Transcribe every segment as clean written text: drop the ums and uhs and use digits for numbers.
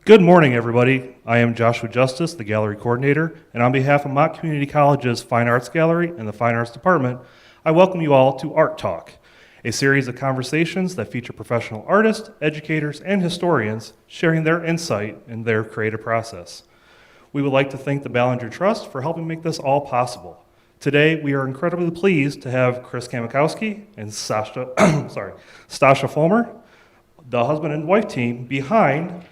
Good morning, everybody. I am Joshua Justice, the gallery coordinator, and on behalf of Mott Community College's Fine Arts Gallery and the Fine Arts Department, I welcome you all to Art Talk, a series of conversations that feature professional artists, educators, and historians sharing their insight in their creative process. We would like to thank the Ballinger Trust for helping make this all possible. Today, we are incredibly pleased to have Chris Kamykowski and Stassia Fulmer, the husband and wife team behind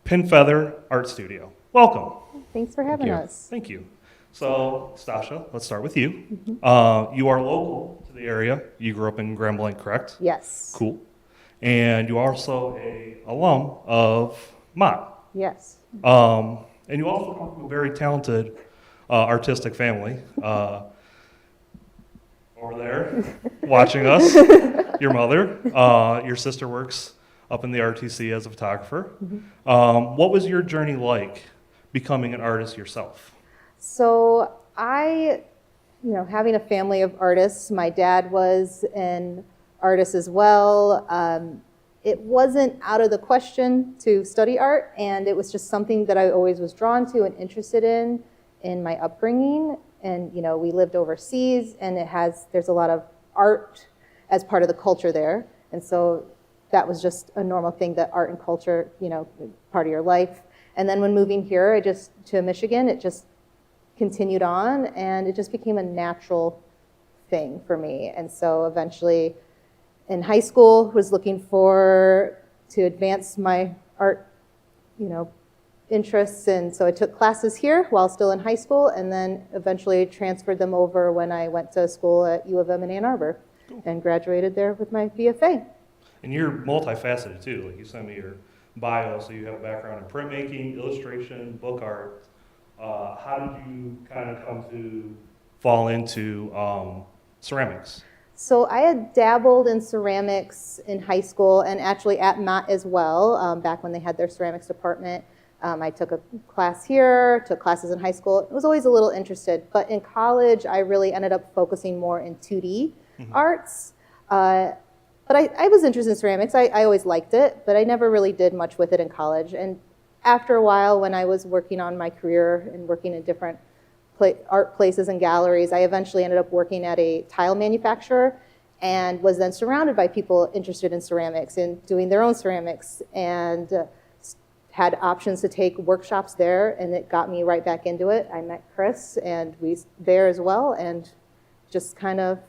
Pinfeather Art Studio. Welcome. Thanks for having us. Thank you. So, Stassia, let's start with you. You are local to the area. You grew up in Grand Blanc, correct? Yes. Cool. And you are also an alum of Mott. Yes. And you also come from a very talented artistic family. Over there, watching us, your mother. Your sister works up in the RTC as a photographer. What was your journey like becoming an artist yourself? So having a family of artists, my dad was an artist as well. It wasn't out of the question to study art, and it was just something that I always was drawn to and interested in my upbringing. And we lived overseas, and there's a lot of art as part of the culture there, and so that was just a normal thing, that art and culture, part of your life. And then when moving here, to Michigan, it just continued on, and it just became a natural thing for me. And so eventually, in high school, was looking to advance my art, interests, and so I took classes here while still in high school, and then eventually transferred them over when I went to school at U of M in Ann Arbor, and graduated there with my BFA. And you're multifaceted too. Like, you sent me your bio, so you have a background in printmaking, illustration, book art. How did you kind of come to fall into ceramics? So I had dabbled in ceramics in high school, and actually at Mott as well, back when they had their ceramics department. I took a class here, took classes in high school. I was always a little interested, but in college, I really ended up focusing more in 2D arts. But I was interested in ceramics. I always liked it, but I never really did much with it in college. And after a while, when I was working on my career and working in different art places and galleries, I eventually ended up working at a tile manufacturer, and was then surrounded by people interested in ceramics and doing their own ceramics, and had options to take workshops there, and it got me right back into it. I met Chris, and we there as well, and just kind of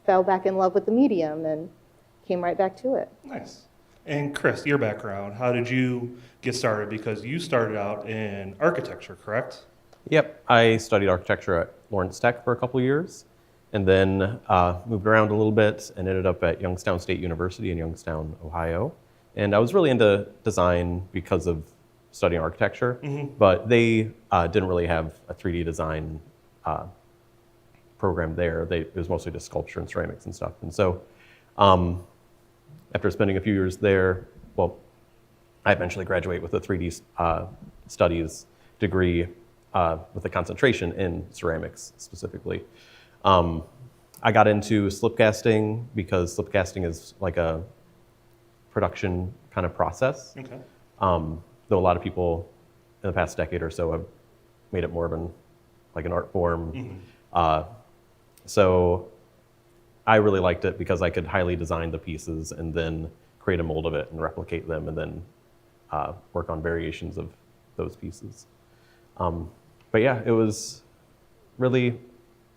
fell back in love with the medium and came right back to it. Nice. And Chris, your background, how did you get started? Because you started out in architecture, correct? Yep, I studied architecture at Lawrence Tech for a couple of years, and then moved around a little bit and ended up at Youngstown State University in Youngstown, Ohio. And I was really into design because of studying architecture, but they didn't really have a 3D design program there. It was mostly just sculpture and ceramics and stuff. And so after spending a few years there, I eventually graduated with a 3D studies degree with a concentration in ceramics specifically. I got into slip casting because slip casting is like a production kind of process. Okay. Though a lot of people in the past decade or so have made it more of an art form. So I really liked it because I could highly design the pieces and then create a mold of it and replicate them, and then work on variations of those pieces. But yeah, it was really,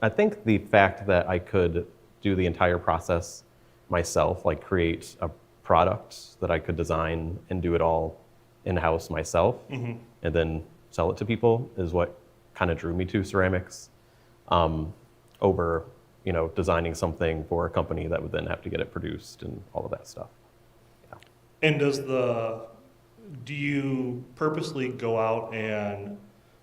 I think the fact that I could do the entire process myself, like create a product that I could design and do it all in-house myself, and then sell it to people, is what kind of drew me to ceramics, over designing something for a company that would then have to get it produced and all of that stuff. Yeah. And do you purposely go out and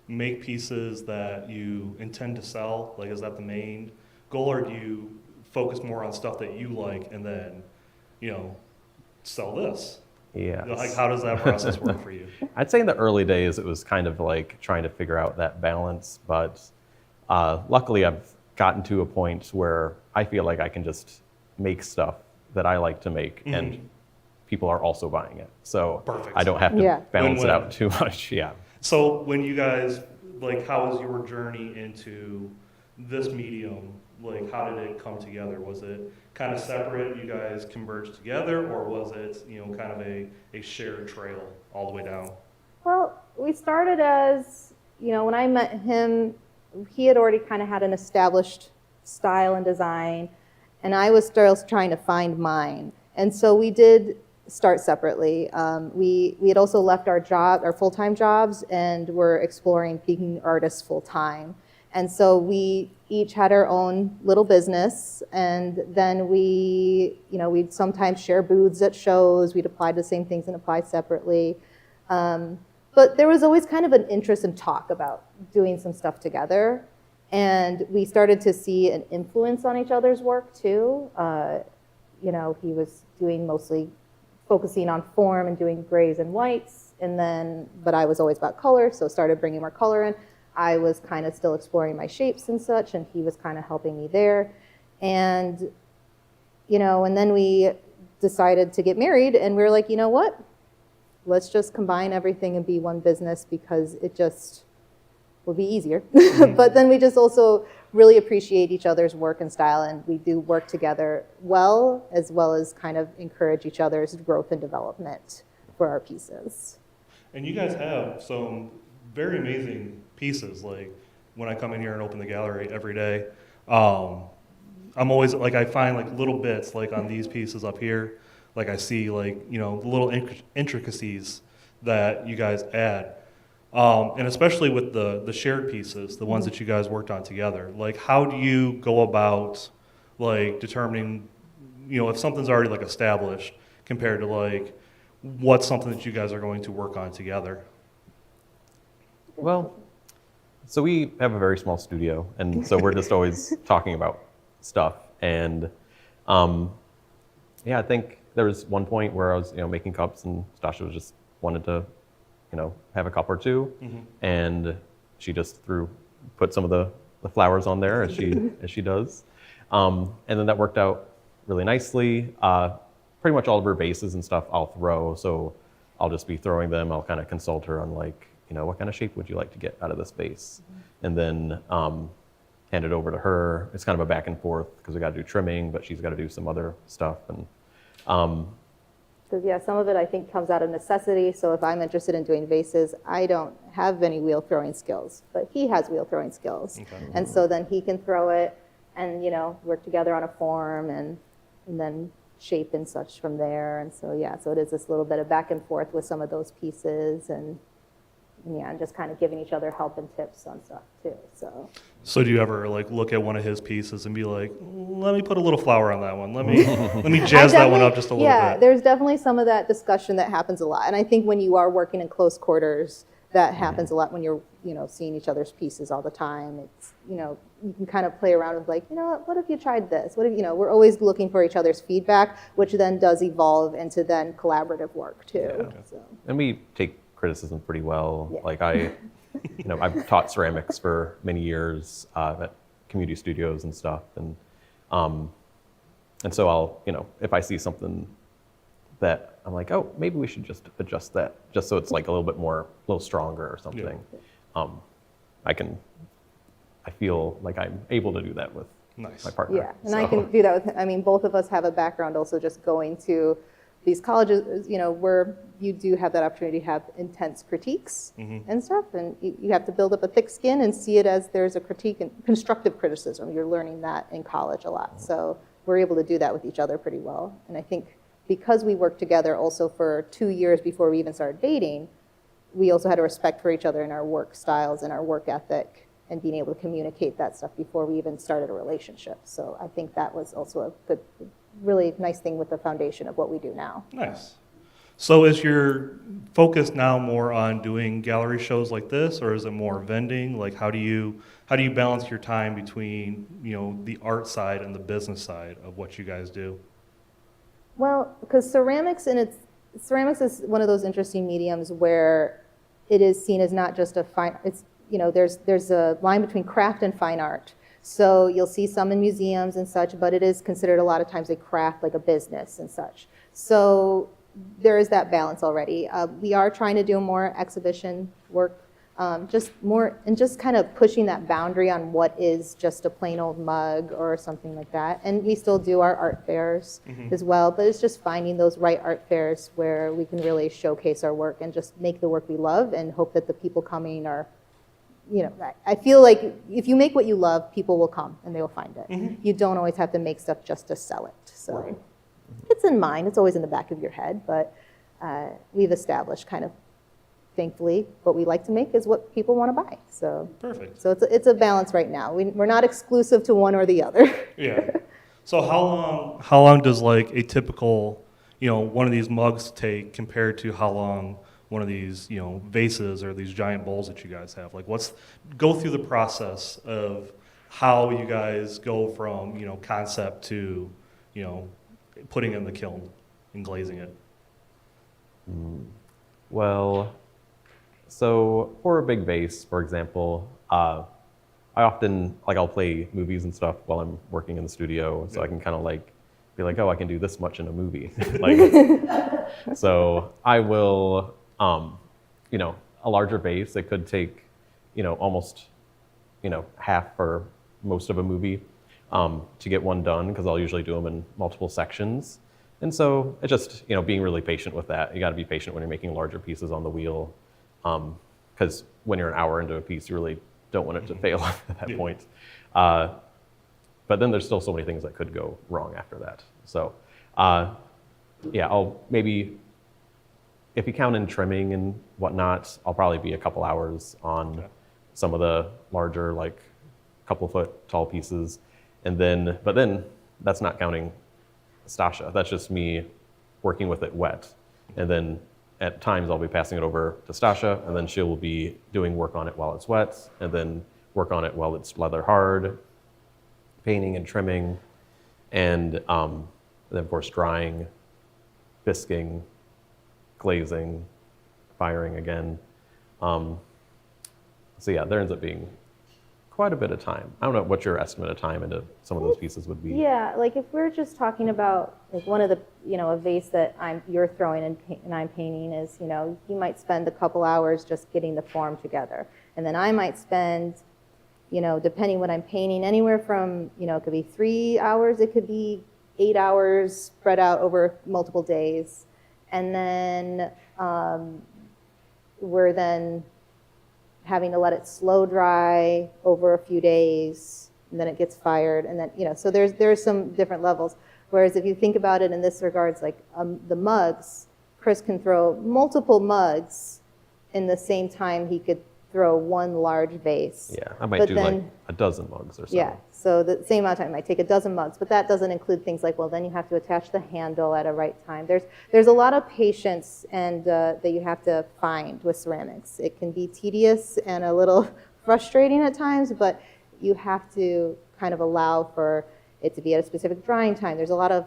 make pieces that you intend to sell? Like, is that the main goal, or do you focus more on stuff that you like and then, sell this? Yeah. Like, how does that process work for you? I'd say in the early days, it was kind of like trying to figure out that balance, but luckily I've gotten to a point where I feel like I can just make stuff that I like to make, and people are also buying it. So Perfect. I don't have to Yeah. balance it Win-win. out too much. Yeah. So when you guys, like, how was your journey into this medium? Like, how did it come together? Was it kind of separate, you guys converged together, or was it, kind of a shared trail all the way down? Well, we started as, when I met him, he had already kind of had an established style and design, and I was still trying to find mine. And so we did start separately. We had also left our full-time jobs, and were exploring being artists full-time. And so we each had our own little business, and then we'd sometimes share booths at shows. We'd apply the same things and apply separately. But there was always kind of an interest and talk about doing some stuff together. And we started to see an influence on each other's work too. He was doing mostly focusing on form and doing grays and whites, but I was always about color, so started bringing more color in. I was kind of still exploring my shapes and such, and he was kind of helping me there. And, and then we decided to get married, and we were like, you know what? Let's just combine everything and be one business, because it just will be easier. But then we just also really appreciate each other's work and style, and we do work together as well as kind of encourage each other's growth and development for our pieces. And you guys have some very amazing pieces. Like, when I come in here and open the gallery every day, I'm always like, I find like little bits like on these pieces up here, like I see like, the little intricacies that you guys add. And especially with the shared pieces, the ones that you guys worked on together, like, how do you go about like determining, if something's already like established compared to like what's something that you guys are going to work on together? Well, so we have a very small studio, and so we're just always talking about stuff. And I think there was one point where I was, making cups, and Stassia just wanted to, have a cup or two, and she just put some of the flowers on there as she does, and then that worked out really nicely. Pretty much all of her bases and stuff I'll throw, so I'll just be throwing them. I'll kind of consult her on like, what kind of shape would you like to get out of this base? And then hand it over to her. It's kind of a back and forth, because we got to do trimming, but she's got to do some other stuff. And Because some of it I think comes out of necessity. So if I'm interested in doing vases, I don't have any wheel throwing skills, but he has wheel throwing skills. Okay. And so then he can throw it and, work together on a form and then shape and such from there. And so, so it is this little bit of back and forth with some of those pieces, and just kind of giving each other help and tips on stuff too. So do you ever like look at one of his pieces and be like, let me put a little flower on that one. Let me jazz that one up just a little bit. Yeah, there's definitely some of that discussion that happens a lot. And I think when you are working in close quarters, that happens a lot when you're, seeing each other's pieces all the time. It's, you can kind of play around with like, what if you tried this? What if, we're always looking for each other's feedback, which then does evolve into then collaborative work too. Yeah. So. And we take criticism pretty well. Yeah. Like I've taught ceramics for many years at community studios and stuff, and so I'll, if I see something that I'm like, oh, maybe we should just adjust that, just so it's like a little stronger or something. Yeah. I feel like I'm able to do that with my partner. Yeah, and I can do that with, both of us have a background also just going to these colleges, where you do have that opportunity to have intense critiques and stuff, and you have to build up a thick skin and see it as there's a critique and constructive criticism. You're learning that in college a lot. So we're able to do that with each other pretty well. And I think because we worked together also for 2 years before we even started dating, we also had a respect for each other in our work styles and our work ethic, and being able to communicate that stuff before we even started a relationship. So I think that was also a good, really nice thing with the foundation of what we do now. Nice. So is your focus now more on doing gallery shows like this, or is it more vending? Like, how do you balance your time between, the art side and the business side of what you guys do? Well, because ceramics is one of those interesting mediums where it is seen as not just a fine, there's a line between craft and fine art. So you'll see some in museums and such, but it is considered a lot of times a craft, like a business and such. So there is that balance already. We are trying to do more exhibition work, just kind of pushing that boundary on what is just a plain old mug or something like that. And we still do our art fairs as well, but it's just finding those right art fairs where we can really showcase our work and just make the work we love and hope that the people coming are, I feel like if you make what you love, people will come and they will find it. You don't always have to make stuff just to sell it. So it's in mind, it's always in the back of your head, but we've established kind of, thankfully, what we like to make is what people want to buy. So Perfect. So it's a balance right now. We're not exclusive to one or the other. Yeah. So how long does like a typical, one of these mugs take compared to how long one of these, vases or these giant bowls that you guys have? Like go through the process of how you guys go from, concept to, putting it in the kiln and glazing it. Well, so for a big vase, for example, I often, I'll play movies and stuff while I'm working in the studio, so I can kind of be like, oh, I can do this much in a movie. So I will, a larger vase, it could take, almost, half or most of a movie to get one done, because I'll usually do them in multiple sections. And so it's just, being really patient with that. You got to be patient when you're making larger pieces on the wheel, because when you're an hour into a piece, you really don't want it to fail at that point. But then there's still so many things that could go wrong after that. So I'll maybe, if you count in trimming and whatnot, I'll probably be a couple hours on some of the larger, couple foot tall pieces. But then that's not counting Stassia. That's just me working with it wet. And then at times I'll be passing it over to Stassia, and then she will be doing work on it while it's wet, and then work on it while it's leather hard, painting and trimming, and then of course drying, bisquing, glazing, firing again. So there ends up being quite a bit of time. I don't know what your estimate of time into some of those pieces would be. Yeah, if we're just talking about one of the, a vase that you're throwing and I'm painting is, you might spend a couple hours just getting the form together. And then I might spend, depending what I'm painting, anywhere from, it could be 3 hours, it could be 8 hours spread out over multiple days. And then we're then having to let it slow dry over a few days, and then it gets fired, and then, so there's some different levels. Whereas if you think about it in this regards, the mugs, Chris can throw multiple mugs in the same time he could throw one large vase. Yeah, I might do a dozen mugs or so. Yeah, so the same amount of time. I might take a dozen mugs, but that doesn't include things like, then you have to attach the handle at a right time. There's a lot of patience and that you have to find with ceramics. It can be tedious and a little frustrating at times, but you have to kind of allow for it to be at a specific drying time. There's a lot of,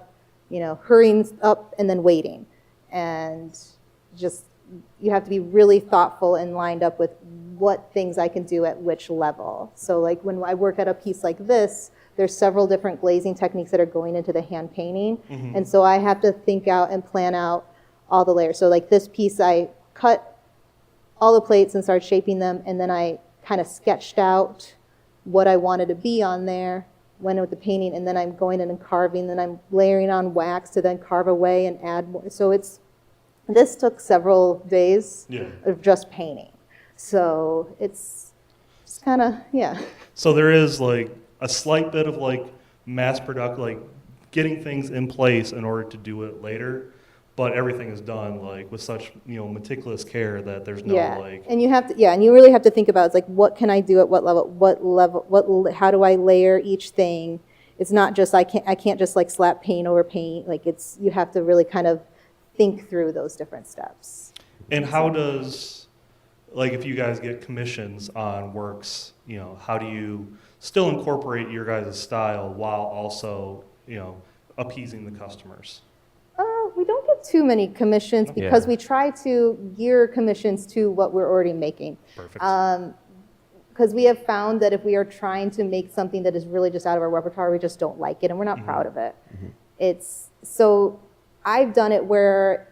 hurrying up and then waiting, and just you have to be really thoughtful and lined up with what things I can do at which level. So when I work at a piece like this, there's several different glazing techniques that are going into the hand painting. And so I have to think out and plan out all the layers. So this piece, I cut all the plates and started shaping them, and then I kind of sketched out what I wanted to be on there, went with the painting, and then I'm going in and carving, then I'm layering on wax to then carve away and add more. So this took several days of just painting. So it's kind of, So there is a slight bit of mass production, getting things in place in order to do it later, but everything is done with such meticulous care that there's no and you have to and you really have to think about what can I do at what level, how do I layer each thing. It's not just I can't just slap paint over paint. You have to really kind of think through those different steps. And how does, if you guys get commissions on works, how do you still incorporate your guys' style while also, appeasing the customers? We don't get too many commissions because we try to gear commissions to what we're already making. Perfect. Because we have found that if we are trying to make something that is really just out of our repertoire, we just don't like it and we're not proud of it. So I've done it where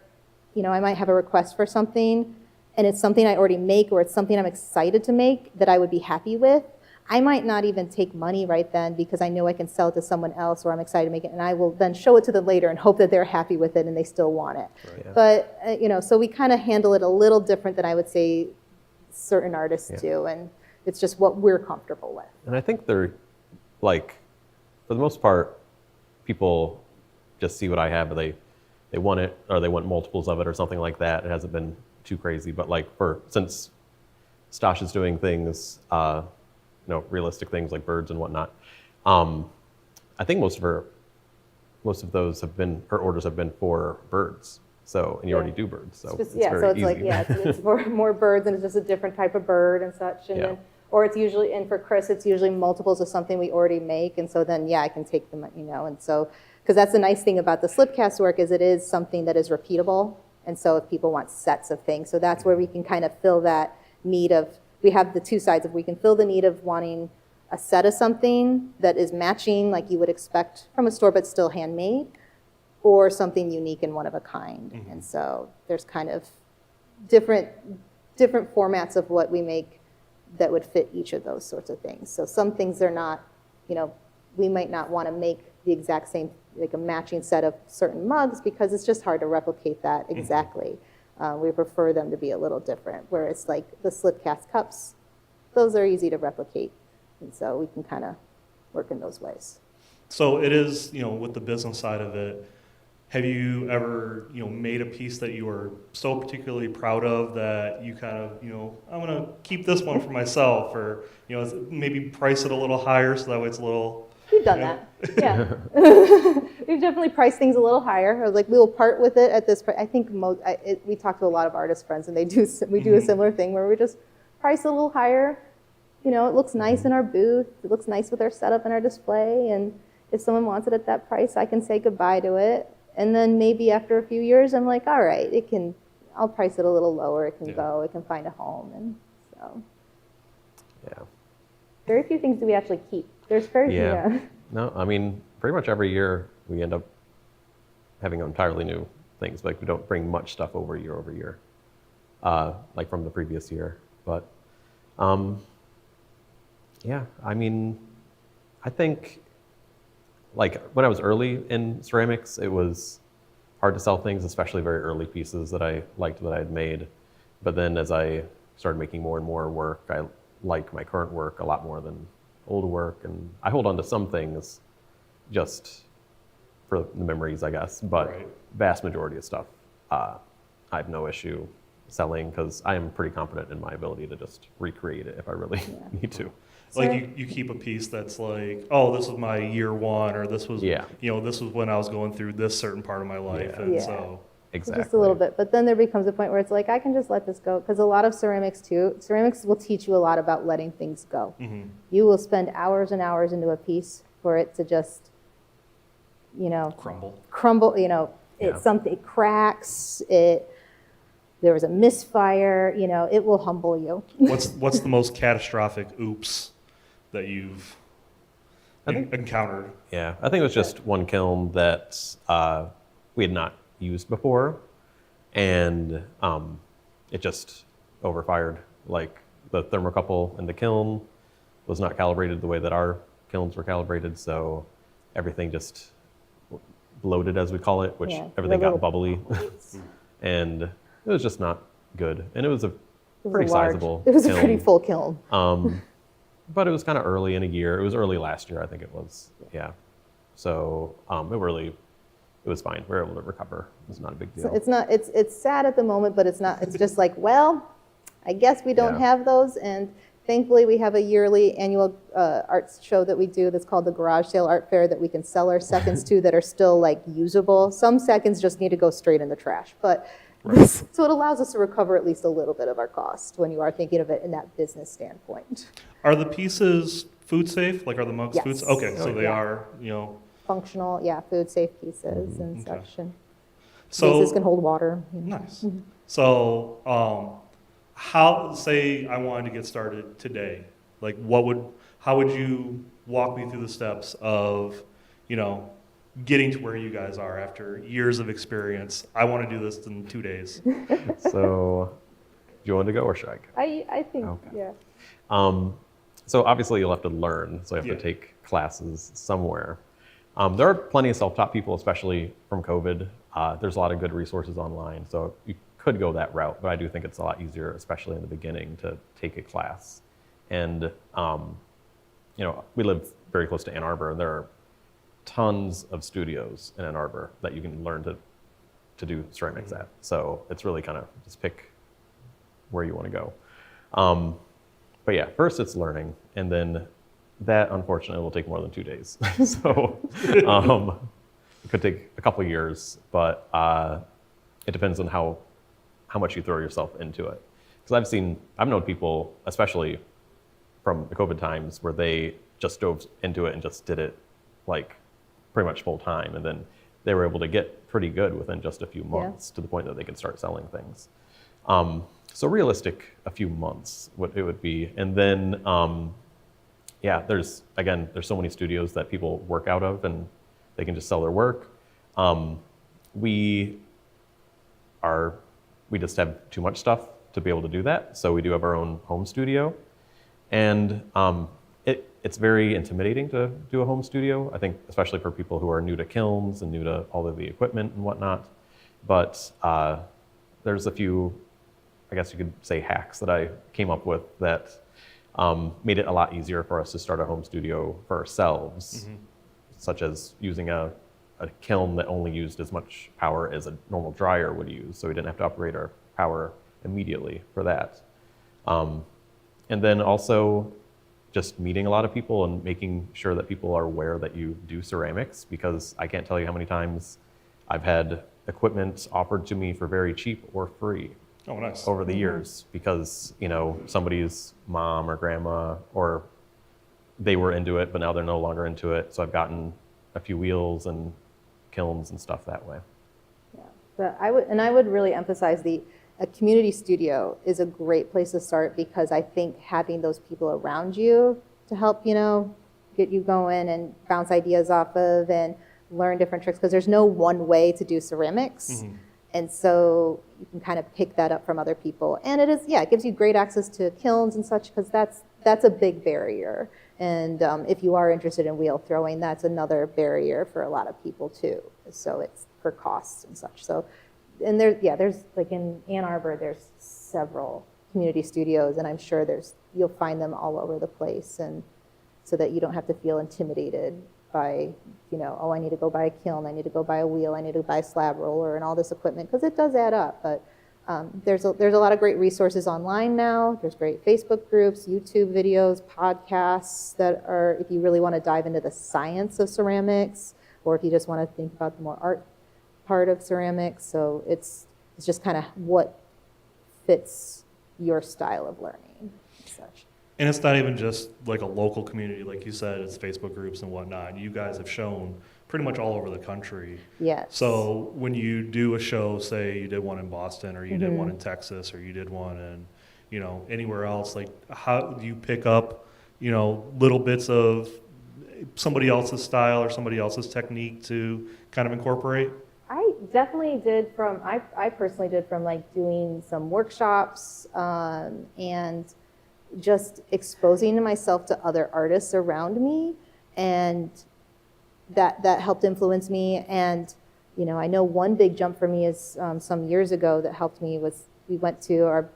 I might have a request for something, and it's something I already make, or it's something I'm excited to make that I would be happy with. I might not even take money right then because I know I can sell it to someone else, or I'm excited to make it, and I will then show it to them later and hope that they're happy with it and they still want it. Right. Yeah. But, so we kind of handle it a little different than I would say certain artists do, and it's just what we're comfortable with. And I think they're, like, for the most part, people just see what I have, and they want it, or they want multiples of it or something like that. It hasn't been too crazy, but like since Stassia's doing things, realistic things like birds and whatnot, I think most of those have been, her orders have been for birds. So, and you already do birds, so it's very so it's easy. like, it's more birds, and it's just a different type of bird and such. And then, or it's usually, and for Chris, it's usually multiples of something we already make. And so then, I can take them, and so, because that's the nice thing about the slipcast work is it is something that is repeatable. And so if people want sets of things, so that's where we can kind of fill that need of, we have the two sides of, we can fill the need of wanting a set of something that is matching like you would expect from a store, but still handmade, or something unique and one of a kind. Mm-hmm. And so there's kind of different formats of what we make that would fit each of those sorts of things. So some things are not, we might not want to make the exact same, like a matching set of certain mugs, because it's just hard to replicate that exactly. Mm-hmm. We prefer them to be a little different, whereas like the slipcast cups, those are easy to replicate. And so we can kind of work in those ways. So it is, with the business side of it, have you ever, made a piece that you were so particularly proud of that you kind of, I'm going to keep this one for myself, or, maybe price it a little higher so that way it's a little... We've done that, yeah. We've definitely priced things a little higher. I was like, we will part with it at this price. I think we talk to a lot of artist friends, and we do a similar thing where we just price a little higher. It looks nice in our booth. It looks nice with our setup and our display. And if someone wants it at that price, I can say goodbye to it. And then maybe after a few years, I'm like, all right, I'll price it a little lower. It can go. It can find a home. And so, very few things do we actually keep. There's very few. No, I mean, pretty much every year we end up having entirely new things. Like, we don't bring much stuff over year, like from the previous year. But, I mean, I think, like, when I was early in ceramics, it was hard to sell things, especially very early pieces that I liked that I had made. But then as I started making more and more work, I like my current work a lot more than old work, and I hold on to some things just for the memories, I guess, but vast majority of stuff I have no issue selling, because I am pretty confident in my ability to just recreate it if I really need to. Like you keep a piece that's like, oh, this was my year one, or this was, this was when I was going through this certain part of my life, and so... Exactly. Just a little bit, but then there becomes a point where it's like, I can just let this go, because a lot of ceramics will teach you a lot about letting things go. Mm-hmm. You will spend hours and hours into a piece for it to just, crumble. It's something, it cracks. There was a misfire. It will humble you. What's the most catastrophic oops that you've encountered? Yeah, I think it was just one kiln that we had not used before, and it just overfired. Like, the thermocouple in the kiln was not calibrated the way that our kilns were calibrated, so everything just bloated, as we call it, which everything got bubbly. And it was just not good. And it was pretty sizable It was kiln. a pretty full kiln. But it was kind of early in a year. It was early last year, I think it was. Yeah. So it was fine. We were able to recover. It was not a big deal. So it's sad at the moment, but it's not. It's just like, well, I guess we don't have those. And thankfully, we have a yearly annual art show that we do that's called the Garage Sale Art Fair that we can sell our seconds to that are still like usable. Some seconds just need to go straight in the trash. But so it allows us to recover at least a little bit of our cost when you are thinking of it in that business standpoint. Are the pieces food safe? Like, are the mugs food safe? Okay, so they are, functional, food safe pieces and such. And cases can hold water. Nice. Mm-hmm. So, say I wanted to get started today, like how would you walk me through the steps of, getting to where you guys are after years of experience? I want to do this in 2 days. So, do you want to go or should I go? I think, Okay. yeah. So obviously you'll have to learn, so you have to take classes somewhere. There are plenty of self-taught people, especially from COVID. There's a lot of good resources online, so you could go that route, but I do think it's a lot easier, especially in the beginning, to take a class. And we live very close to Ann Arbor, and there are tons of studios in Ann Arbor that you can learn to do ceramics at. So it's really kind of just pick where you want to go. But yeah, first it's learning, and then that unfortunately will take more than 2 days. So it could take a couple of years, but it depends on how much you throw yourself into it. Because I've known people, especially from the COVID times, where they just dove into it and just did it like pretty much full time, and then they were able to get pretty good within just a few months to the point that they could start selling things. So realistic, a few months, what it would be. And then, there's so many studios that people work out of and they can just sell their work. We just have too much stuff to be able to do that. So we do have our own home studio. And it's very intimidating to do a home studio, I think, especially for people who are new to kilns and new to all of the equipment and whatnot. But there's a few, I guess you could say, hacks that I came up with that made it a lot easier for us to start a home studio for ourselves, such as using a kiln that only used as much power as a normal dryer would use, so we didn't have to operate our power immediately for that. And then also just meeting a lot of people and making sure that people are aware that you do ceramics, because I can't tell you how many times I've had equipment offered to me for very cheap or free. Oh, nice. Over the years, because somebody's mom or grandma, or they were into it, but now they're no longer into it. So I've gotten a few wheels and kilns and stuff that way. Yeah, but I would really emphasize a community studio is a great place to start, because I think having those people around you to help get you going and bounce ideas off of and learn different tricks, because there's no one way to do ceramics. And so you can kind of pick that up from other people. And it gives you great access to kilns and such, because that's a big barrier. And if you are interested in wheel throwing, that's another barrier for a lot of people too. So it's for costs and such. So, and there's like in Ann Arbor, there's several community studios, and I'm sure you'll find them all over the place, and so that you don't have to feel intimidated by, I need to go buy a kiln, I need to go buy a wheel, I need to buy a slab roller and all this equipment, because it does add up. But there's a lot of great resources online now. There's great Facebook groups, YouTube videos, podcasts that are, if you really want to dive into the science of ceramics, or if you just want to think about the more art part of ceramics. So it's just kind of what fits your style of learning and such. And it's not even just like a local community, like you said, it's Facebook groups and whatnot. You guys have shown pretty much all over the country. Yes. So when you do a show, say you did one in Boston, or you did one in Texas, or you did one in, anywhere else, like how do you pick up, little bits of somebody else's style or somebody else's technique to kind of incorporate? I definitely did I personally did from like doing some workshops and just exposing myself to other artists around me, and that helped influence me. And I know one big jump for me is some years ago that helped me was we went to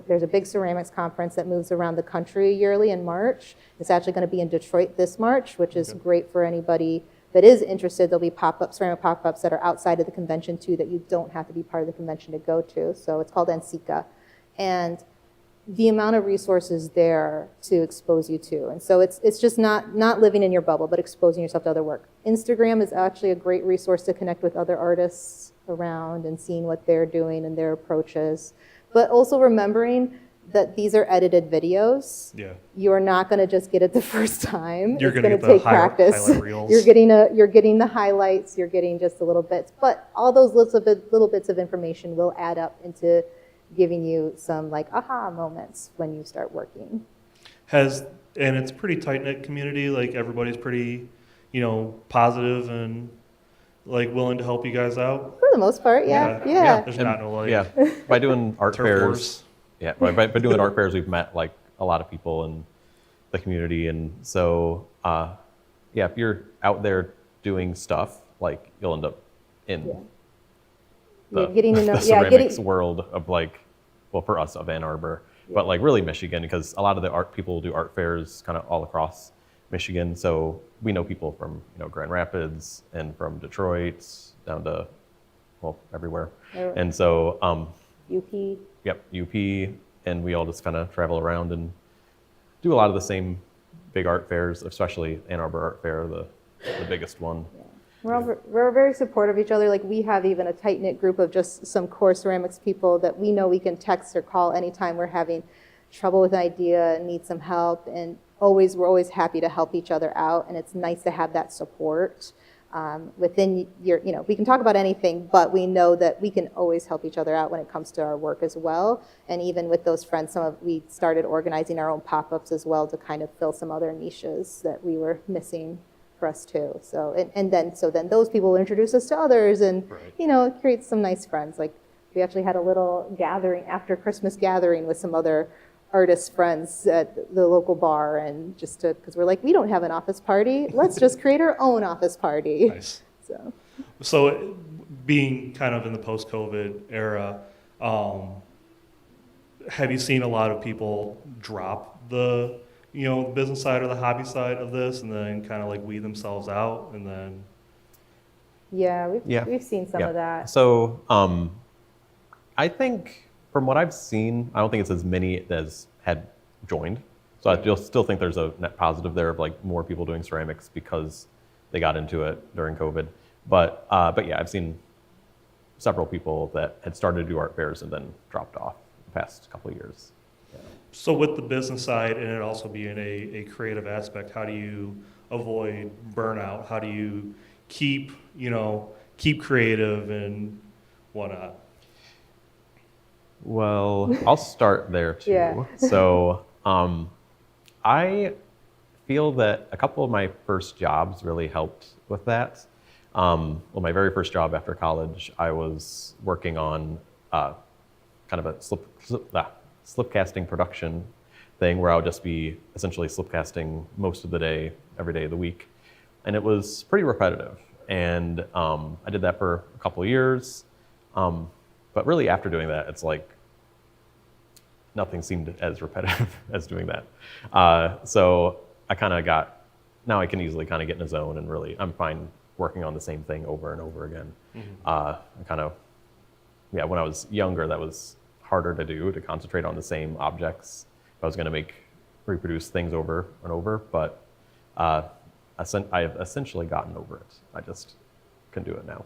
there's a big ceramics conference that moves around the country yearly in March. It's actually going to be in Detroit this March, which is great for anybody that is interested. There'll be ceramic pop-ups that are outside of the convention too, that you don't have to be part of the convention to go to. So it's called NCCA. And the amount of resources there to expose you to. And so it's just not living in your bubble, but exposing yourself to other work. Instagram is actually a great resource to connect with other artists around and seeing what they're doing and their approaches. But also remembering that these are edited videos. Yeah. You're not going to just get it the first time. You're it's going to take practice. Highlight reels. You're getting the highlights. You're getting just a little bits. But all those little bits of information will add up into giving you some like aha moments when you start working. And it's a pretty tight-knit community, like everybody's pretty, positive and like willing to help you guys out? For the most part, yeah. There's And, not no like yeah, by doing art turf fairs, wars. yeah, by doing art fairs, we've met like a lot of people in the community, and so yeah, if you're out there doing stuff, like you'll end up in the, Getting to know, the ceramics world of like, well, for us of Ann Arbor, but like really Michigan, because a lot of the art people do art fairs kind of all across Michigan. So we know people from Grand Rapids and from Detroit down to well everywhere, and so UP. yep, UP, and we all just kind of travel around and do a lot of the same big art fairs, especially Ann Arbor Art Fair, the biggest one. We're very supportive of each other. Like we have even a tight-knit group of just some core ceramics people that we know we can text or call anytime we're having trouble with an idea and need some help. And we're always happy to help each other out. And it's nice to have that support within your, we can talk about anything, but we know that we can always help each other out when it comes to our work as well. And even with those friends, we started organizing our own pop-ups as well to kind of fill some other niches that we were missing for us too. So then those people will introduce us to others, and it creates some nice friends. Like we actually had a little gathering after Christmas gathering with some other artist friends at the local bar, and just because we're like, we don't have an office party, let's just create our own office party. Nice. So being kind of in the post-COVID era, have you seen a lot of people drop the business side or the hobby side of this, and then kind of like weed themselves out, and then we've seen some of that. So I think from what I've seen, I don't think it's as many as had joined. So I still think there's a net positive there of like more people doing ceramics because they got into it during COVID. But yeah, I've seen several people that had started to do art fairs and then dropped off the past couple of years. So with the business side and it also being a creative aspect, how do you avoid burnout? How do you keep creative and whatnot? Well, I'll start there too. Yeah. So I feel that a couple of my first jobs really helped with that. Well, my very first job after college, I was working on kind of a slip casting production thing where I would just be essentially slip casting most of the day, every day of the week. And it was pretty repetitive. And I did that for a couple of years. But really after doing that, it's like nothing seemed as repetitive as doing that. So I kind of now I can easily kind of get in a zone, and really I'm fine working on the same thing over and over again. Mm-hmm. When I was younger, that was harder to do, to concentrate on the same objects. If I was going to reproduce things over and over, but I have essentially gotten over it. I just can do it now.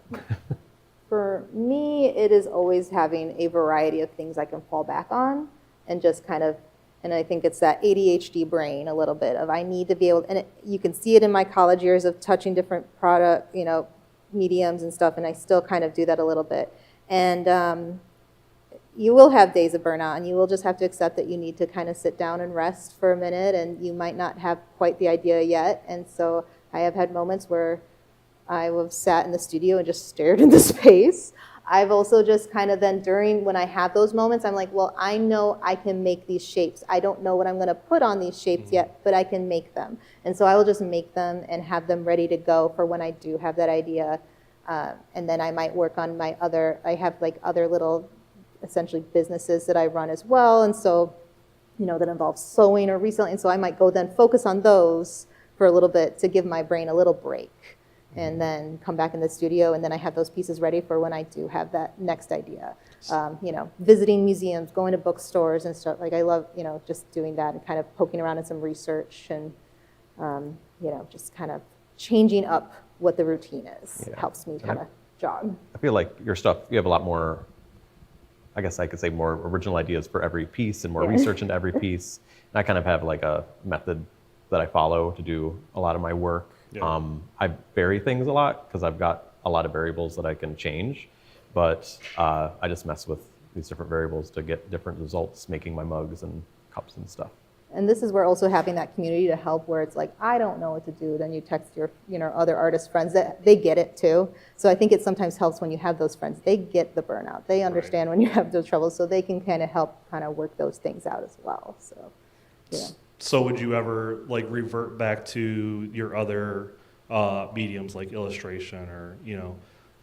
For me, it is always having a variety of things I can fall back on, and just kind of, and I think it's that ADHD brain a little bit of I need to be able, and you can see it in my college years of touching different product, mediums and stuff, and I still kind of do that a little bit. And you will have days of burnout, and you will just have to accept that you need to kind of sit down and rest for a minute, and you might not have quite the idea yet. And so I have had moments where I have sat in the studio and just stared into space. I've also just kind of then when I have those moments, I'm like, well, I know I can make these shapes. I don't know what I'm going to put on these shapes yet, but I can make them. And so I will just make them and have them ready to go for when I do have that idea. And then I might work on I have like other little essentially businesses that I run as well. And so, that involves sewing or reselling. And so I might go then focus on those for a little bit to give my brain a little break, and then come back in the studio. And then I have those pieces ready for when I do have that next idea. Visiting museums, going to bookstores and stuff. Like I love, just doing that and kind of poking around in some research and, just kind of changing up what the routine is. Yeah. Helps me kind of jog. I feel like your stuff, you have a lot more, I guess I could say more original ideas for every piece and more research into every piece. And I kind of have like a method that I follow to do a lot of my work. Yeah. I vary things a lot because I've got a lot of variables that I can change, but I just mess with these different variables to get different results making my mugs and cups and stuff. And this is where also having that community to help, where it's like, I don't know what to do. Then you text your, other artist friends that they get it too. So I think it sometimes helps when you have those friends. They get the burnout. They understand when you have those troubles, so they can kind of help work those things out as well. So, yeah. So would you ever like revert back to your other mediums like illustration or,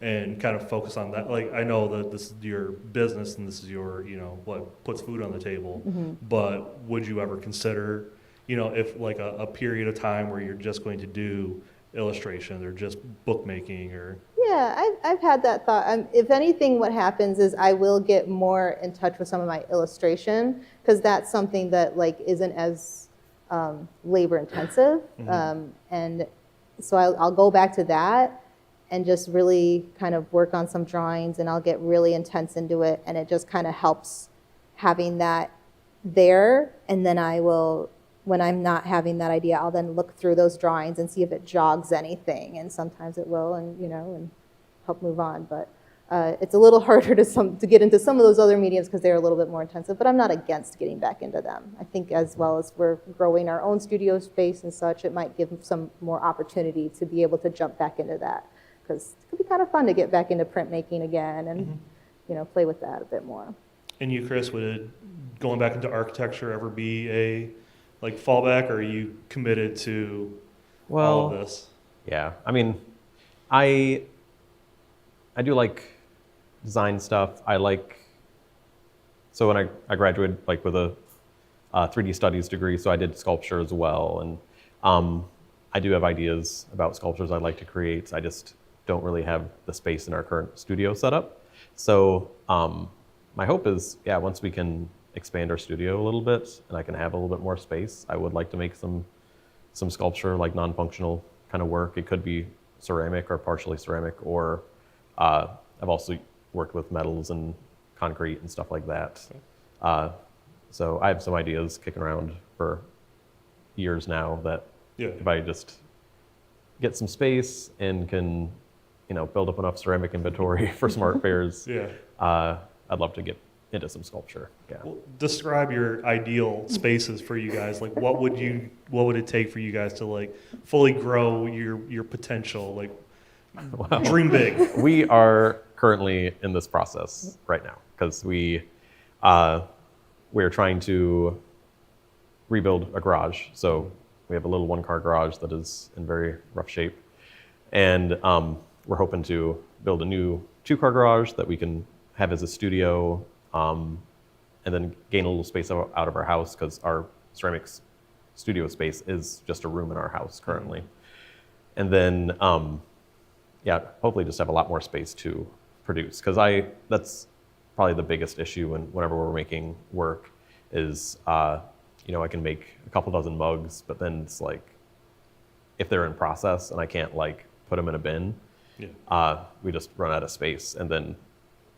and kind of focus on that? Like, I know that this is your business and this is your, what puts food on the table, but would you ever consider, if like a period of time where you're just going to do illustration or just bookmaking or? Yeah, I've had that thought. If anything, what happens is I will get more in touch with some of my illustration, because that's something that like isn't as labor intensive. And so I'll go back to that and just really kind of work on some drawings, and I'll get really intense into it, and it just kind of helps having that there. And then I will, when I'm not having that idea, I'll then look through those drawings and see if it jogs anything, and sometimes it will, and and help move on. But it's a little harder to get into some of those other mediums because they're a little bit more intensive, but I'm not against getting back into them. I think as well as we're growing our own studio space and such, it might give some more opportunity to be able to jump back into that, because it could be kind of fun to get back into printmaking again and play with that a bit more. And you, Chris, would going back into architecture ever be a like fallback, or are you committed to all of this? Yeah, I mean, I do like design stuff. So when I graduated like with a 3D studies degree, so I did sculpture as well, and I do have ideas about sculptures I'd like to create. I just don't really have the space in our current studio setup. So my hope is, once we can expand our studio a little bit and I can have a little bit more space, I would like to make some sculpture, like non-functional kind of work. It could be ceramic or partially ceramic, or I've also worked with metals and concrete and stuff like that. So I have some ideas kicking around for years now that if I just get some space and can, build up enough ceramic inventory for some art fairs, I'd love to get into some sculpture. Yeah. Well, describe your ideal spaces for you guys. Like, what would it take for you guys to like fully grow your potential? Like, dream big. We are currently in this process right now because we're trying to rebuild a garage. So we have a little one-car garage that is in very rough shape, and we're hoping to build a new two-car garage that we can have as a studio, and then gain a little space out of our house, because our ceramics studio space is just a room in our house currently. And then, hopefully just have a lot more space to produce, because that's probably the biggest issue whenever we're making work is, I can make a couple dozen mugs, but then it's like, if they're in process and I can't like put them in a bin, we just run out of space. And then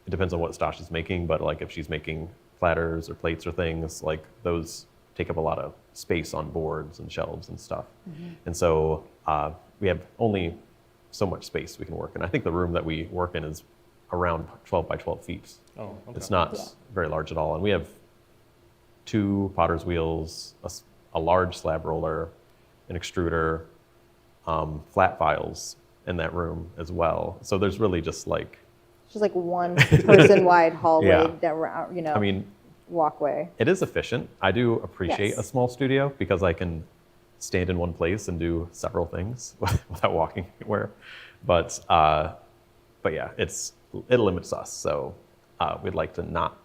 it depends on what Stassia's making, but like if she's making platters or plates or things, like those take up a lot of space on boards and shelves and stuff. And so we have only so much space we can work in. I think the room that we work in is around 12 by 12 feet. Oh, okay. It's not very large at all. And we have 2 potter's wheels, a large slab roller, an extruder, flat files in that room as well. So there's really just like one person wide hallway that walkway. It is efficient. I do appreciate a small studio because I can stand in one place and do several things without walking anywhere. But yeah, it limits us. So we'd like to not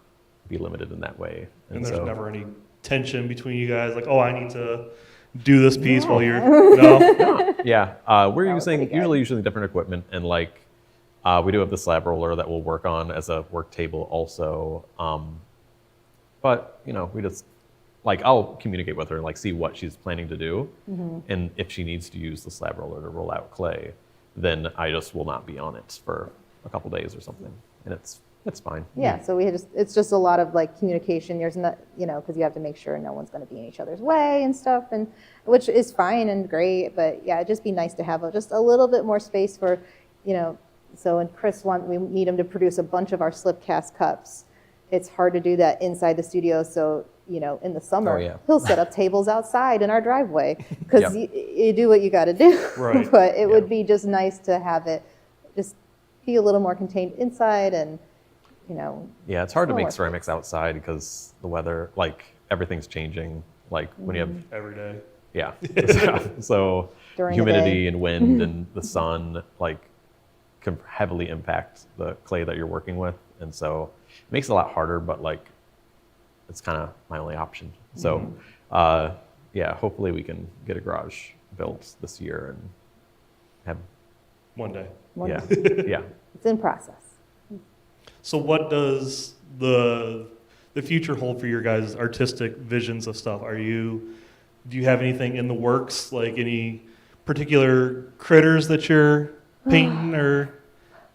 be limited in that way. And there's never any tension between you guys, like, oh, I need to do this piece while you're no. Yeah, we're usually using different equipment, and like we do have the slab roller that we'll work on as a work table also. But we just like, I'll communicate with her and like see what she's planning to do, and if she needs to use the slab roller to roll out clay, then I just will not be on it for a couple days or something, and it's fine. Yeah, so it's just a lot of like communication. There's not, because you have to make sure no one's going to be in each other's way and stuff, and which is fine and great. But yeah, it'd just be nice to have just a little bit more space for, So when we need him to produce a bunch of our slip cast cups. It's hard to do that inside the studio, so in the summer, Oh, yeah. he'll set up tables outside in our driveway because Yep. you do what you got to do. Right. But it would Yeah. be just nice to have it just be a little more contained inside and, Yeah, it's hard to Still make more ceramics outside because the weather, like everything's changing. Like when you have, Every day. yeah, so During the humidity day. and wind and the sun like can heavily impact the clay that you're working with, and so it makes it a lot harder. But like, it's kind of my only option. So, yeah, hopefully we can get a garage built this year and have, One day. yeah, yeah. It's in process. So what does the future hold for your guys' artistic visions of stuff? Do you have anything in the works, like any particular critters that you're painting or?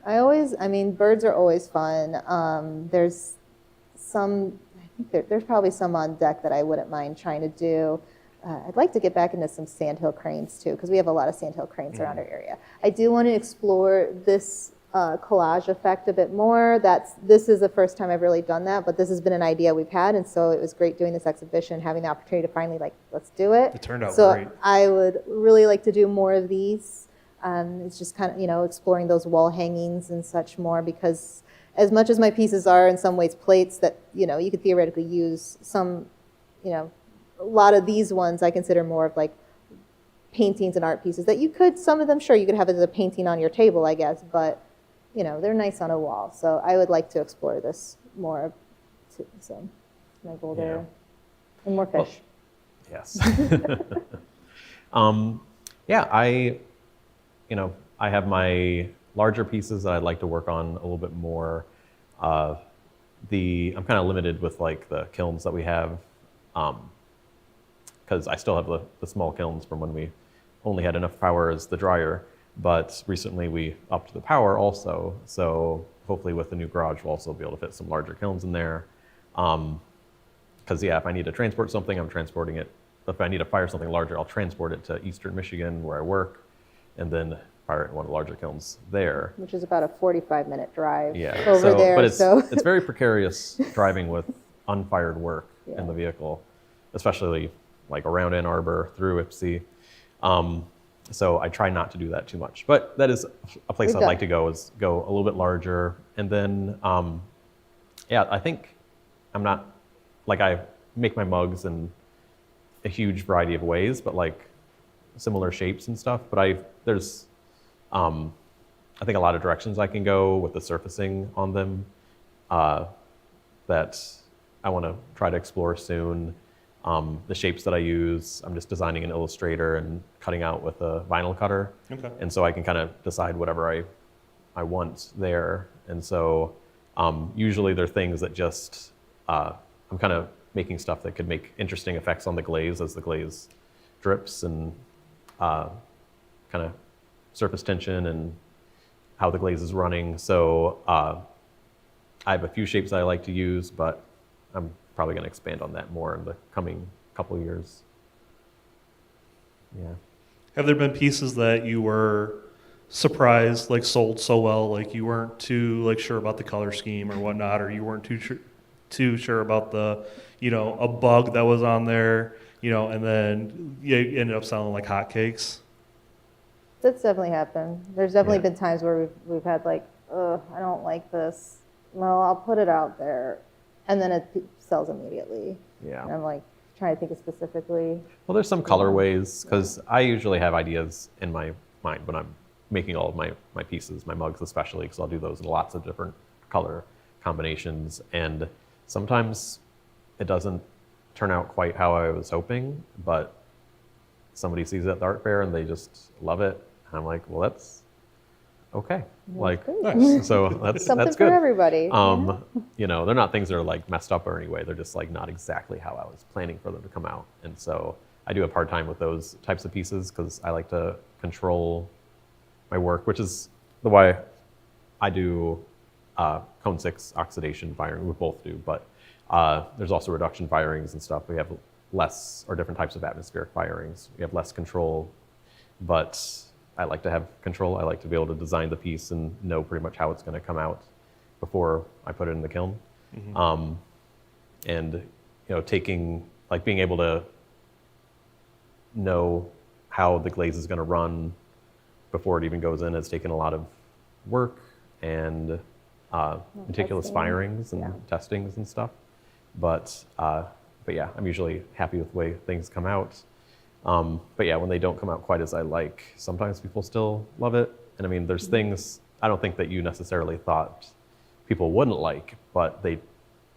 Birds are always fun. There's there's probably some on deck that I wouldn't mind trying to do. I'd like to get back into some sandhill cranes too, because we have a lot of sandhill cranes around our area. I do want to explore this collage effect a bit more. This is the first time I've really done that, but this has been an idea we've had, and so it was great doing this exhibition, having the opportunity to finally let's do it. It turned out so great. I would really like to do more of these. It's just kind of, exploring those wall hangings and such more, because as much as my pieces are in some ways plates that, you could theoretically use some, a lot of these ones I consider more of like paintings and art pieces that some of them, sure, you could have it as a painting on your table, I guess, but, they're nice on a wall. So I would like to explore this more. So my goal there. And more fish. Yes. Yeah, I have my larger pieces that I'd like to work on a little bit more. I'm kind of limited with like the kilns that we have, because I still have the small kilns from when we only had enough power as the dryer. But recently we upped the power also, so hopefully with the new garage we'll also be able to fit some larger kilns in there. Because if I need to transport something, I'm transporting it. If I need to fire something larger, I'll transport it to Eastern Michigan where I work, and then fire it in one of the larger kilns there. Which is about a 45-minute drive Yeah. over there. But it's very precarious driving with unfired work in the vehicle, especially like around Ann Arbor through Ypsi. So I try not to do that too much. But that is a place I'd like to go, is go a little bit larger. And then, I think I'm not, like I make my mugs in a huge variety of ways, but like similar shapes and stuff. But there's, I think a lot of directions I can go with the surfacing on them that I want to try to explore soon. The shapes that I use, I'm just designing in Illustrator and cutting out with a vinyl cutter. Okay. And so I can kind of decide whatever I want there. And so usually they're things that just, I'm kind of making stuff that could make interesting effects on the glaze as the glaze drips, and kind of surface tension and how the glaze is running. So I have a few shapes that I like to use, but I'm probably going to expand on that more in the coming couple of years. Yeah. Have there been pieces that you were surprised, like sold so well, like you weren't too sure about the color scheme or whatnot, or you weren't too sure about the, a bug that was on there, and then you ended up selling like hotcakes? That's definitely happened. There's definitely been times where we've had like, I don't like this. Well, I'll put it out there. And then it sells immediately. Yeah. And I'm like trying to think of specifically. Well, there's some colorways, because I usually have ideas in my mind when I'm making all of my pieces, my mugs especially, because I'll do those in lots of different color combinations. And sometimes it doesn't turn out quite how I was hoping, but somebody sees it at the art fair and they just love it. And I'm like, well, that's okay. Like, Nice. so that's Something that's good. for everybody. They're not things that are like messed up or anyway. They're just like not exactly how I was planning for them to come out. And so I do have a hard time with those types of pieces, because I like to control my work, which is the why I do cone 6 oxidation firing. We both do, but there's also reduction firings and stuff. We have less, or different types of atmospheric firings. We have less control, but I like to have control. I like to be able to design the piece and know pretty much how it's going to come out before I put it in the kiln. Mm-hmm. being able to know how the glaze is going to run before it even goes in has taken a lot of work and meticulous testing. firings and testings and stuff. But yeah, I'm usually happy with the way things come out. But yeah, when they don't come out quite as I like, sometimes people still love it. And I mean, there's things I don't think that you necessarily thought people wouldn't like, but they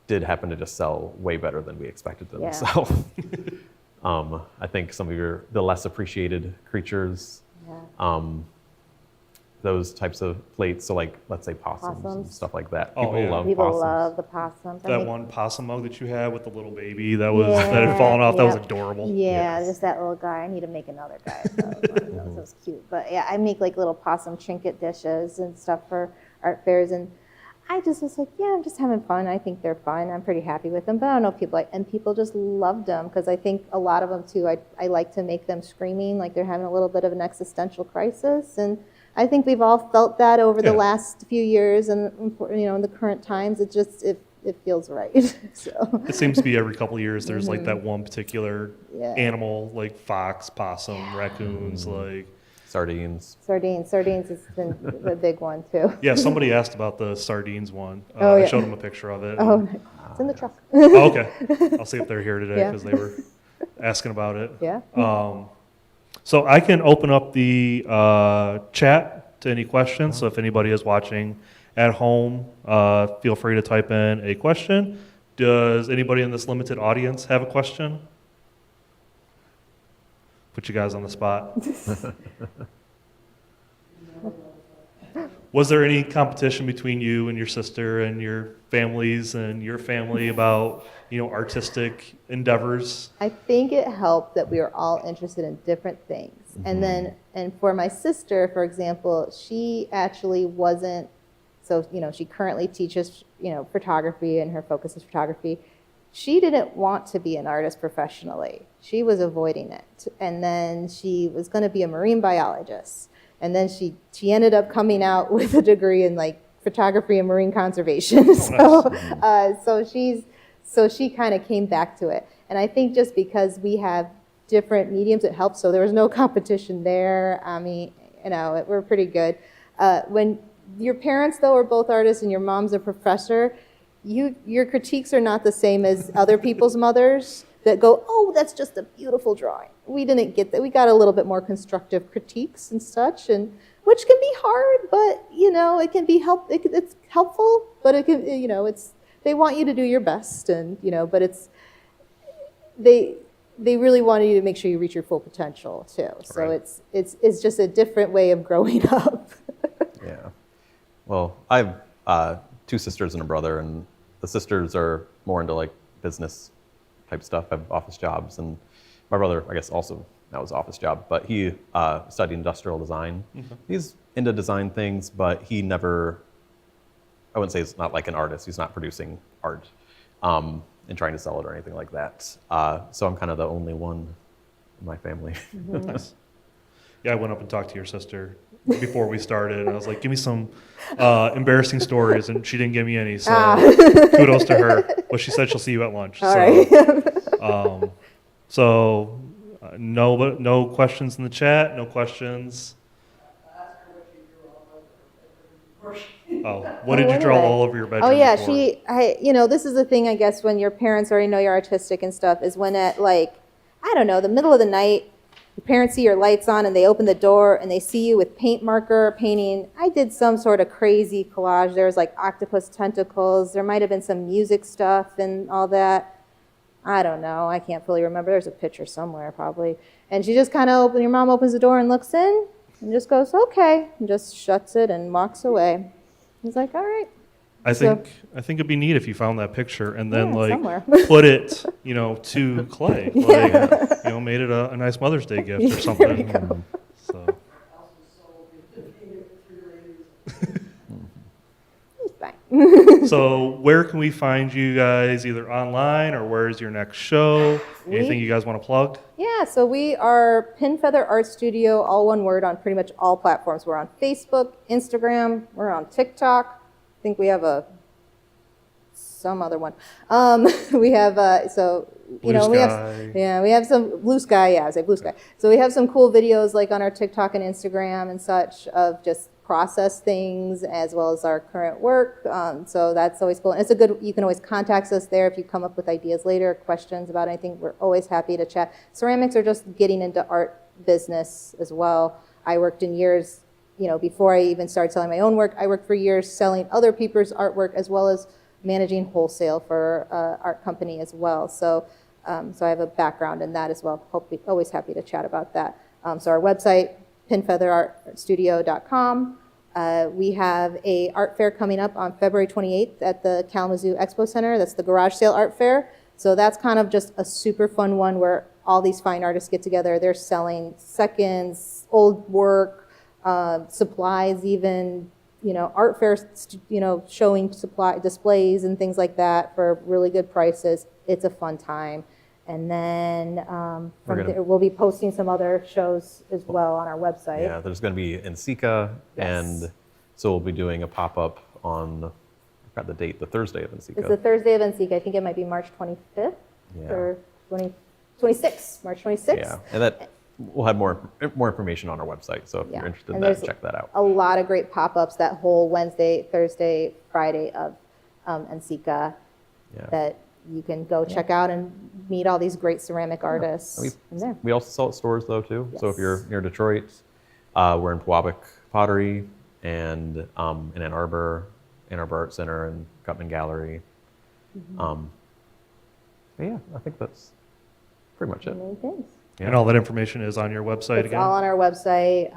did happen to just sell way better than we expected them to sell. I think some of the less appreciated creatures, those types of plates, so like, let's say possums and stuff like that. Oh, People yeah. love People possums. love the possums. That one possum mug that you had with the little baby that had fallen off, that was adorable. Yeah, Yes. just that little guy. I need to make another guy of those. That was cute. But yeah, I make like little possum trinket dishes and stuff for art fairs, and I just was like, yeah, I'm just having fun. I think they're fun. I'm pretty happy with them. But I don't know if people and people just loved them because I think a lot of them too, I like to make them screaming like they're having a little bit of an existential crisis. And I think we've all felt that over the last few years and, in the current times. It feels right. So It seems to be every couple of years there's like that one particular animal, like fox, possum, raccoons, like... Sardines. Sardines has been the big one too. Yeah, somebody asked about the sardines one. Oh, yeah. I showed them a picture of it. Oh, it's in the truck. Oh, okay. I'll see if they're here today Yeah. because they were asking about it. Yeah. So I can open up the chat to any questions. So if anybody is watching at home, feel free to type in a question. Does anybody in this limited audience have a question? Put you guys on the spot. Was there any competition between you and your sister and your families and your family about, artistic endeavors? I think it helped that we were all interested in different things. And for my sister, for example, she actually wasn't, she currently teaches, photography and her focus is photography. She didn't want to be an artist professionally. She was avoiding it. And then she was going to be a marine biologist. And then she ended up coming out with a degree in like photography and marine conservation. So she kind of came back to it. And I think just because we have different mediums, it helps. So there was no competition there. I mean, we're pretty good. When your parents, though, are both artists and your mom's a professor, your critiques are not the same as other people's mothers that go, oh, that's just a beautiful drawing. We didn't get that. We got a little bit more constructive critiques and such, and which can be hard, but it can be it's helpful, but it can, they want you to do your best, and but they really want you to make sure you reach your full potential too. So Right. it's just a different way of growing up. Yeah. Well, I have 2 sisters and a brother, and the sisters are more into like business type stuff, have office jobs, and my brother, I guess, also that was office job, but he studied industrial design. Mm-hmm. He's into design things, but he never, I wouldn't say he's not like an artist. He's not producing art and trying to sell it or anything like that. So I'm kind of the only one in my family. Mm-hmm. Nice. Yeah, I went up and talked to your sister before we started, and I was like, give me some embarrassing stories, and she didn't give me any, so kudos to her. But she said she'll see you at lunch. All right. No questions in the chat, no questions. Oh, what did you draw all over your bedroom? Oh yeah, for? This is the thing, I guess, when your parents already know you're artistic and stuff, is when at the middle of the night, your parents see your lights on and they open the door and they see you with paint marker painting. I did some sort of crazy collage. There was like octopus tentacles. There might have been some music stuff and all that. I don't know. I can't fully remember. There's a picture somewhere probably. And she just kind of your mom opens the door and looks in and just goes, okay, and just shuts it and walks away. He's like, all right. I think it'd be neat if you found that picture and then somewhere. put it, to clay, made it a nice Mother's Day gift or something. There you go. So. It's fine. So where can we find you guys, either online or where's your next show? Anything you guys want to plug? Yeah, so we are Pinfeather Art Studio, all one word, on pretty much all platforms. We're on Facebook, Instagram, we're on TikTok. I think we have some other one. We have so Blue we have Sky. we have some Blue Sky. Yeah, I say Blue Sky. So we have some cool videos like on our TikTok and Instagram and such of just process things as well as our current work. So that's always cool. And it's a good. You can always contact us there if you come up with ideas later, questions about anything. We're always happy to chat. Ceramics are just getting into art business as well. I worked in years. Before I even started selling my own work, I worked for years selling other people's artwork as well as managing wholesale for art company as well. So I have a background in that as well. Always happy to chat about that. So our website, pinfeatherartstudio.com. We have a art fair coming up on February 28th at the Kalamazoo Expo Center. That's the garage sale art fair. So that's kind of just a super fun one where all these fine artists get together. They're selling seconds, old work, supplies, even art fairs, showing supply displays and things like that for really good prices. It's a fun time. And then from there, we'll be posting some other shows as well on our website. Yeah, there's going to be Ensika, Yes. and so we'll be doing a pop-up on, I forgot the date, the Thursday of Ensika. It's the Thursday of NCK. I think it might be March 25th or 26th, March 26th. Yeah, and that we'll have more information on our website. So if you're interested in And that, there's check that out. a lot of great pop-ups that whole Wednesday, Thursday, Friday of NCK Yeah. that you can go check out and meet all these great ceramic artists in there. We also sell at stores though too. So if you're Yes. near Detroit, we're in Pewabic Pottery and in Ann Arbor Art Center and Gutman Gallery. But yeah, I think that's pretty much it. Many things. Yeah. And all that information is on your website It's again? all on our website.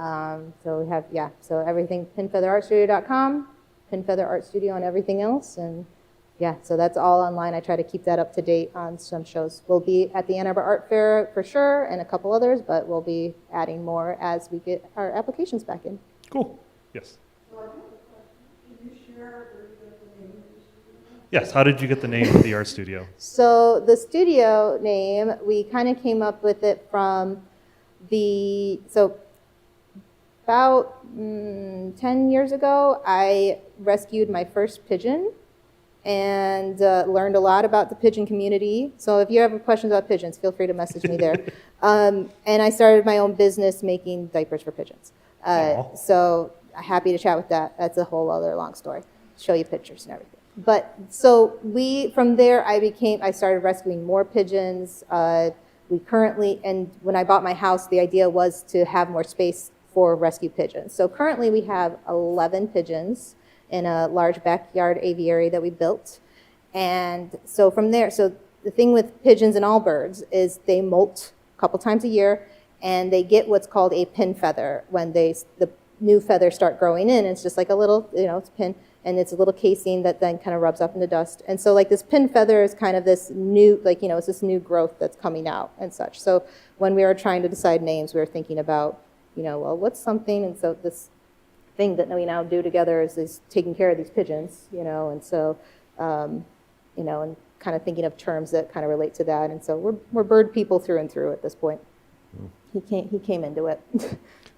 So we have, so everything, pinfeatherartstudio.com, Pinfeather Art Studio and everything else. And so that's all online. I try to keep that up to date on some shows. We'll be at the Ann Arbor Art Fair for sure and a couple others, but we'll be adding more as we get our applications back in. Cool. Yes. So I have a question. Can you share where you got the name of the studio? Yes. How did you get the name of the art studio? So the studio name, we kind of came up with it from about 10 years ago, I rescued my first pigeon and learned a lot about the pigeon community. So if you have questions about pigeons, feel free to message me there. And I started my own business making diapers for pigeons. So happy to chat with that. That's a whole other long story. Show you pictures and everything. But so from there, I started rescuing more pigeons. We currently, and when I bought my house, the idea was to have more space for rescue pigeons. So currently we have 11 pigeons in a large backyard aviary that we built. And so from there, so the thing with pigeons and all birds is they molt a couple times a year, and they get what's called a pin feather when the new feathers start growing in. It's just like a little, it's a pin, and it's a little casing that then kind of rubs up into dust. And so like this pin feather is kind of this new, it's this new growth that's coming out and such. So when we were trying to decide names, we were thinking about, well, what's something? And so this thing that we now do together is taking care of these pigeons, and so, and kind of thinking of terms that kind of relate to that. And so we're bird people through and through at this point. He came into it.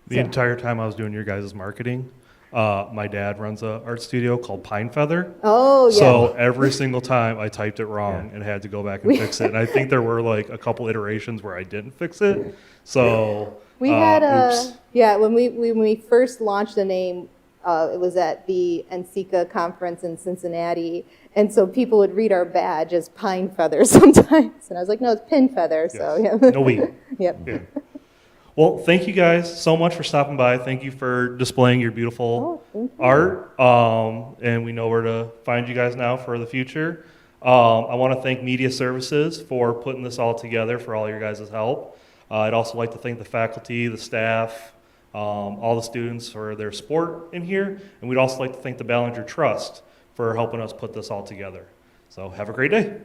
The entire time I was doing your guys' marketing, my dad runs an art studio called Pinefeather. Oh, yeah. So every single time I typed it wrong and had to go back and fix it. And I think there were like a couple iterations where I didn't fix it. So we had oops. when we first launched the name, it was at the NCCA conference in Cincinnati, and so people would read our badge as pine feather sometimes, and I was like, no, it's pin feather. So yeah. No weed. Yep. Yeah. Well, thank you guys so much for stopping by. Thank you for displaying your beautiful art. And we know where to find you guys now for the future. I want to thank Media Services for putting this all together, for all your guys' help. I'd also like to thank the faculty, the staff, all the students for their support in here. And we'd also like to thank the Ballinger Trust for helping us put this all together. So have a great day.